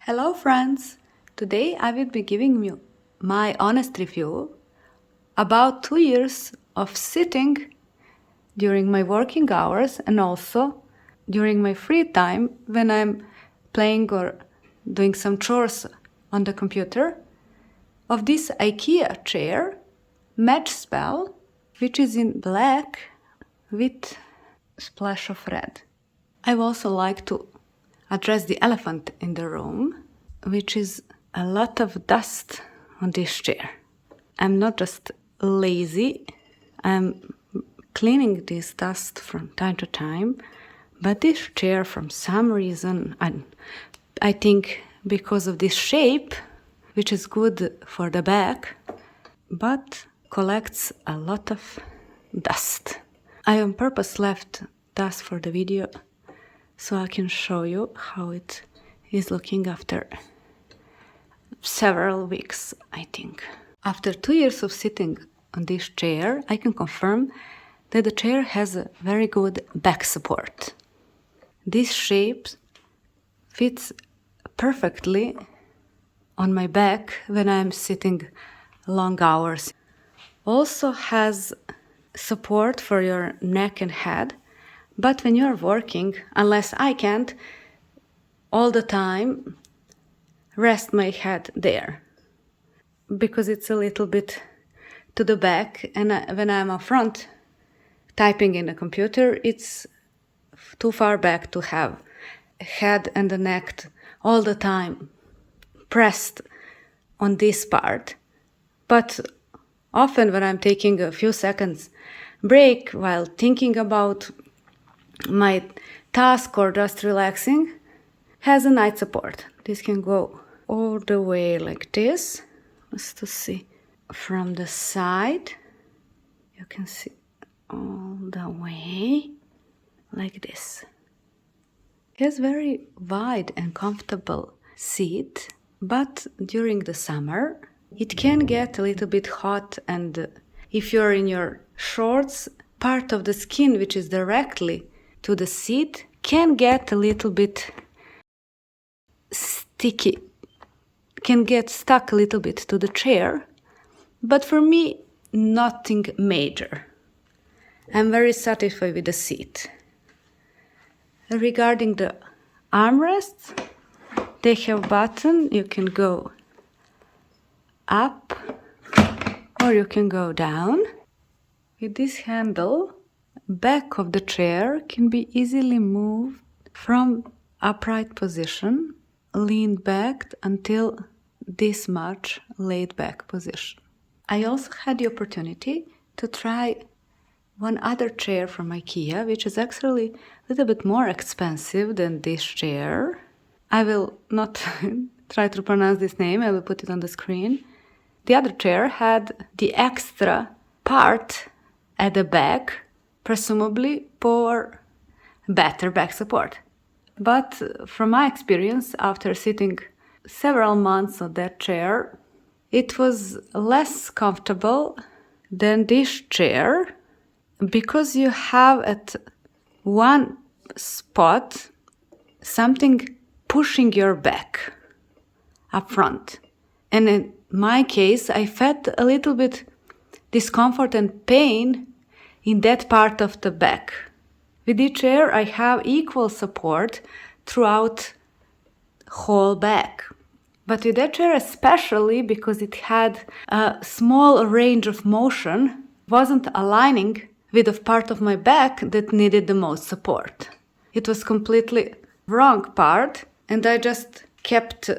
Hello friends! Today I will be giving you my honest review about 2 years of sitting during my working hours and also during my free time when I'm playing or doing some chores on the computer of this IKEA chair, MATCHSPEL, which is in black with splash of red. I would also like to address the elephant in the room, which is a lot of dust on this chair. I'm not just lazy, I'm cleaning this dust from time to time, but this chair, from some reason, I think because of this shape, which is good for the back, but collects a lot of dust. I on purpose left dust for the video so I can show you how it is looking after several weeks, I think. After 2 years of sitting on this chair, I can confirm that the chair has a very good back support. This shape fits perfectly on my back when I'm sitting long hours. Also has support for your neck and head, but when you're working, unless I can't all the time rest my head there, because it's a little bit to the back, and when I'm up front typing in a computer, it's too far back to have head and the neck all the time pressed on this part. But often when I'm taking a few seconds break while thinking about my task or just relaxing, has a nice support. This can go all the way like this. Let's to see from the side. You can see all the way like this. It has very wide and comfortable seat, but during the summer it can get a little bit hot, and if you're in your shorts, part of the skin which is directly to the seat can get a little bit sticky, can get stuck a little bit to the chair, but for me, nothing major. I'm very satisfied with the seat. Regarding the armrests, they have button. You can go up or you can go down. With this handle, back of the chair can be easily moved from upright position, leaned back until this much laid back position. I also had the opportunity to try one other chair from IKEA, which is actually a little bit more expensive than this chair. I will not try to pronounce this name, I will put it on the screen. The other chair had the extra part at the back, presumably for better back support. But from my experience, after sitting several months on that chair, it was less comfortable than this chair, because you have at one spot something pushing your back up front. And in my case, I felt a little bit discomfort and pain in that part of the back. With this chair, I have equal support throughout whole back. But with that chair especially, because it had a small range of motion, wasn't aligning with the part of my back that needed the most support. It was completely wrong part, and I just kept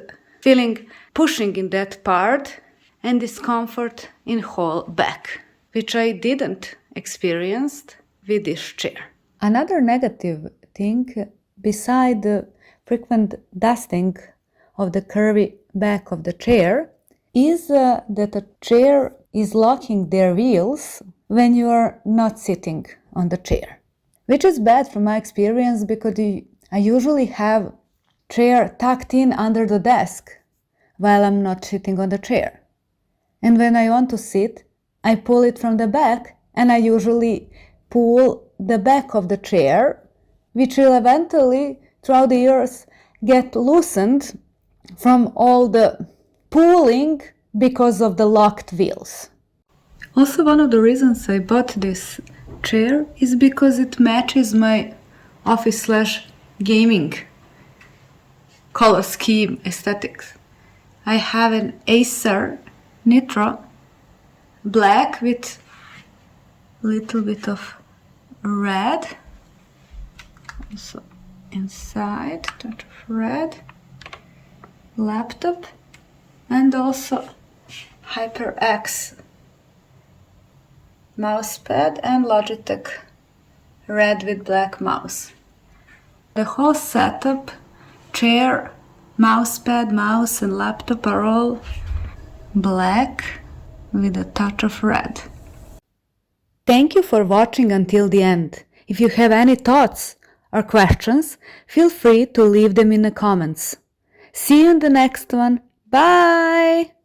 feeling pushing in that part and discomfort in whole back, which I didn't experience with this chair. Another negative thing, beside the frequent dusting of the curvy back of the chair, is that the chair is locking their wheels when you are not sitting on the chair, which is bad from my experience, because I usually have chair tucked in under the desk while I'm not sitting on the chair. And when I want to sit, I pull it from the back, and I usually pull the back of the chair, which will eventually, throughout the years, get loosened from all the pulling because of the locked wheels. Also, one of the reasons I bought this chair is because it matches my office/gaming color scheme aesthetics. I have an Acer Nitro black with a little bit of red, also inside, touch of red, laptop, and also HyperX mousepad and Logitech red with black mouse. The whole setup, chair, mousepad, mouse and laptop are all black with a touch of red. Thank you for watching until the end. If you have any thoughts or questions, feel free to leave them in the comments. See you in the next one. Bye!